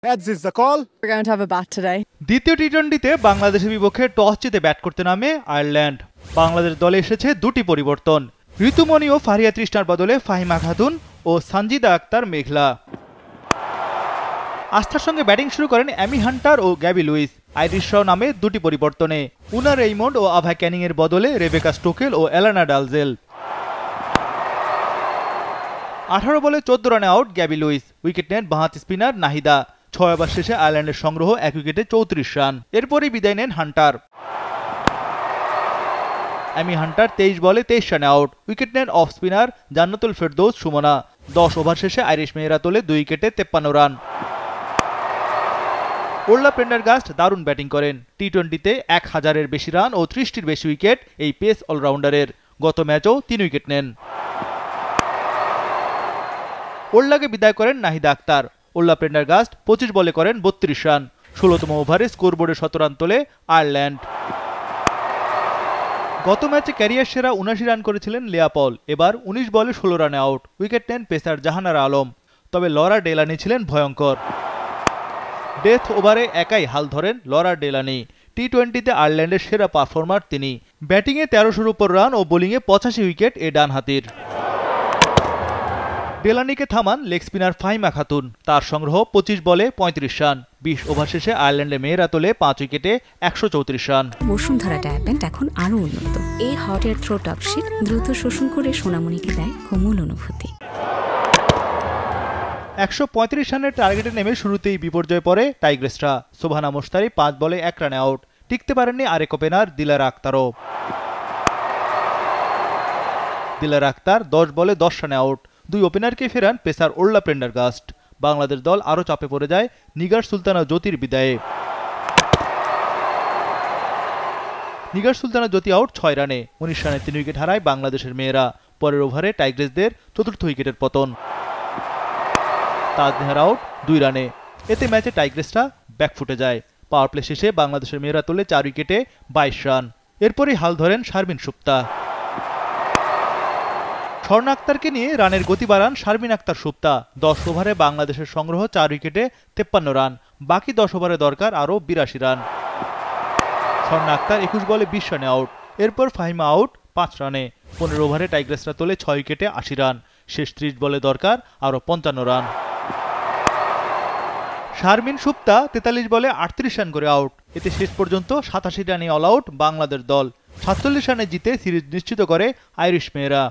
Heads is the call. We're going to have a bat today. দ্বিতীয় টি-টোয়েন্টিতে বাংলাদেশের বিপক্ষে toss জিতে ব্যাট করতে নামে আয়ারল্যান্ড। বাংলাদেশ দলে এসেছে দুটি পরিবর্তন, ঋতুমণি ও ফারিয়া তৃষ্ণার বদলে ফাহিমা খাতুন ও সানজিদা আক্তার মেঘলা। আস্থার সঙ্গে ব্যাটিং শুরু করেন অ্যামি হান্টার ও গ্যাবি লুইস। আইরিশরাও নামে দুটি পরিবর্তনে, উনা রেইমন্ড ও আভা ক্যানিং এর বদলে রেবেকা স্টোকেল ও এলানা ডালজেল। 18 বলে 14 রানে আউট গ্যাবি লুইস। উইকেট নেন বাঁহাতি স্পিনার নাহিদা। 6 ওভার শেষে আয়ারল্যান্ডের সংগ্রহ 1 উইকেটে 34 রান। এরপরই বিদায় নেন হান্টার। অ্যামি হান্টার 23 বলে 23 রানে আউট। উইকেট নেন off spinner Jannatul Ferdous Sumana. 10 over শেষে আইরিশ মেয়েরা তোলে 2 উইকেটে 53 রান। ওরলা প্রেন্ডারগাস্ট দারুণ ব্যাটিং করেন। টি-টোয়েন্টিতে 1000-এর বেশি রান ও 30টির বেশি উইকেট এই পেস অলরাউন্ডারের। গত ম্যাচেও 3 উইকেট নেন। ওরলাকে বিদায় করেন নাহিদা আক্তার। ওরলা প্রেন্ডারগাস্ট 25 বলে করেন 32 রান। 16তম ওভারে স্কোরবোর্ডে 17 রান তোলে আয়ারল্যান্ড। গত ম্যাচে ক্যারিয়ার সেরা 79 রান করেছিলেন লেয়া পল। এবার 19 বলে 16 রানে আউট। উইকেট নেন পেসার জাহানারা আলম। তবে লরা ডেলানি ছিলেন ভয়ঙ্কর। ডেথ ওভারে একাই হাল ধরেন লরা ডেলানি। টি-টোয়েন্টিতে আয়ারল্যান্ডের সেরা পারফর্মার তিনি। ব্যাটিংয়ে 1300-র উপর রান ও বোলিংয়ে 85 উইকেট এ ডানহাতির। ডেলানিকে থামান লেগ স্পিনার ফাহিমা খাতুন। তার সংগ্রহ 25 বলে 35 রান। 20 ওভার শেষে আয়ারল্যান্ডের মেয়েরা তোলে 5 উইকেটে 134 রান। বসুন্ধরা ডায়াপেন্ট এখন আরো উন্নত। এই হট এয়ার থ্রো টপশিট দ্রুত শোষণ করে সোনামণিকে দেয় কোমল অনুভূতি। 135 রানের টার্গেটে নেমে শুরুতেই বিপর্যয় পড়ে টাইগ্রেসরা। সোভানা মোশতারি 5 বলে 1 রানে আউট। টিকতে পারেননি আরেক ওপেনার দিলারা আক্তারও। দিলারা আক্তার 10 বলে 10 রানে আউট। 2 ওপেনারকে ফেরান পেসার ওরলা প্রেন্ডারগাস্ট। বাংলাদেশ দল আরও চাপে পড়ে যায় নিগার সুলতানা জ্যোতির বিদায়ে। নিগার সুলতানা জ্যোতি আউট 6 রানে। 19 রানে 3 উইকেট হারায় বাংলাদেশের মেয়েরা। পরের ওভারে টাইগ্রেসদের 4র্থ উইকেটের পতন। তাজনেহার আউট 2 রানে। এতে ম্যাচে টাইগ্রেসরা ব্যাকফুটে যায়। পাওয়ার প্লে শেষে বাংলাদেশের মেয়েরা তোলে 4 উইকেটে 22 রান। এরপরই হাল ধরেন শারমিন সুপ্তা। স্বর্ণা আক্তারকে নিয়ে রানের গতি বাড়ান শারমিন আক্তার সুপ্তা। 10 ওভারে বাংলাদেশের সংগ্রহ 4 উইকেটে 53 রান। বাকি 10 ওভারে দরকার আরও 82 রান। স্বর্ণা আক্তার 21 বলে 20 রানে আউট। এরপর ফাহিমা আউট 5 রানে। 15 ওভারে টাইগ্রেসরা তোলে 6 উইকেটে 80 রান। শেষ 30 বলে দরকার আরও 55 রান। শারমিন সুপ্তা 43 বলে 38 রান করে আউট। এতে শেষ পর্যন্ত 87 রানে অল আউট বাংলাদেশ দল। 47 রানে জিতে সিরিজ নিশ্চিত করে আইরিশ মেয়েরা।